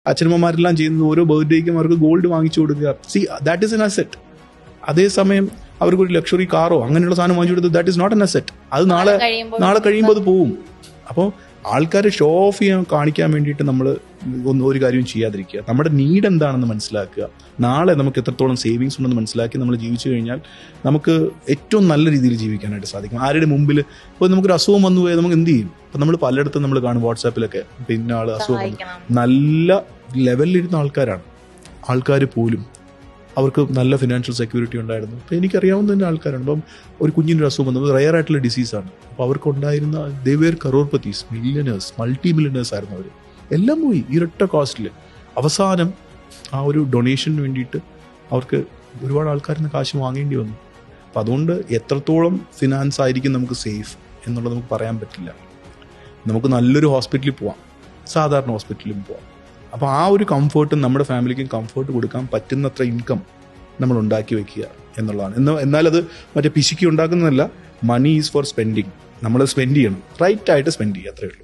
അച്ഛനമ്മമാരെല്ലാം ചെയ്യുന്നത് ഓരോ ബർത്ത്ഡേക്കും അവർക്ക് ഗോൾഡ് വാങ്ങിച്ചു കൊടുക്കുക. See that is an asset. അതേസമയം അവർക്കൊരു ലക്ഷറി കാറോ അങ്ങനെയുള്ള സാധനം വാങ്ങിച്ചു കൊടുത്തത് that is not an asset. അത് നാളെ കഴിയുമ്പോൾ അത് പോവും. അപ്പോൾ ആൾക്കാരെ ഷോ ഓഫ് ചെയ്യാൻ കാണിക്കാൻ വേണ്ടിയിട്ട് നമ്മൾ ഒരു കാര്യവും ചെയ്യാതിരിക്കുക. നമ്മുടെ നീഡ് എന്താണെന്ന് മനസ്സിലാക്കുക. നാളെ നമുക്ക് എത്രത്തോളം സേവിങ്സ് ഉണ്ടെന്ന് മനസ്സിലാക്കി നമ്മൾ ജീവിച്ചു കഴിഞ്ഞാൽ നമുക്ക് ഏറ്റവും നല്ല രീതിയിൽ ജീവിക്കാനായിട്ട് സാധിക്കും. ആരുടെ മുമ്പിൽ ഇപ്പോൾ നമുക്കൊരു അസുഖം വന്നു പോയാൽ നമുക്ക് എന്ത് ചെയ്യും? ഇപ്പം നമ്മൾ പലയിടത്തും നമ്മൾ കാണും വാട്സാപ്പിലൊക്കെ, പിന്നെ ആൾ അസുഖം നല്ല ലെവലിലിരുന്ന ആൾക്കാർ പോലും അവർക്ക് നല്ല ഫിനാൻഷ്യൽ സെക്യൂരിറ്റി ഉണ്ടായിരുന്നു. അപ്പോൾ എനിക്കറിയാവുന്ന തന്നെ ആൾക്കാരാണ്. അപ്പം ഒരു കുഞ്ഞിനൊരു അസുഖം വന്നത് റെയർ ആയിട്ടുള്ള ഡിസീസാണ്. അപ്പോൾ അവർക്കുണ്ടായിരുന്ന ദേവേർ കറോർപതീസ്, മില്യനേഴ്സ്, മൾട്ടി മില്യനേഴ്സ് ആയിരുന്നു അവർ. എല്ലാം പോയി ഇരട്ട കോസ്റ്റിൽ. അവസാനം ആ ഒരു ഡൊണേഷന് വേണ്ടിയിട്ട് അവർക്ക് ഒരുപാട് ആൾക്കാരിൽ നിന്ന് കാശ് വാങ്ങേണ്ടി വന്നു. അപ്പം അതുകൊണ്ട് എത്രത്തോളം ഫിനാൻസ് ആയിരിക്കും നമുക്ക് സേഫ് എന്നുള്ളത് നമുക്ക് പറയാൻ പറ്റില്ല. നമുക്ക് നല്ലൊരു ഹോസ്പിറ്റലിൽ പോവാം, സാധാരണ ഹോസ്പിറ്റലിലും പോവാം. അപ്പോൾ ആ ഒരു കംഫർട്ടും നമ്മുടെ ഫാമിലിക്കും കംഫർട്ട് കൊടുക്കാൻ പറ്റുന്നത്ര ഇൻകം നമ്മൾ ഉണ്ടാക്കി വെക്കുക എന്നുള്ളതാണ്. എന്നാലത് മറ്റേ പിശുക്കി ഉണ്ടാക്കുന്നതല്ല. Money is for spending. നമ്മൾ സ്പെൻഡ് ചെയ്യണം, റൈറ്റ് ആയിട്ട് സ്പെൻഡ് ചെയ്യുക, അത്രയേ ഉള്ളൂ.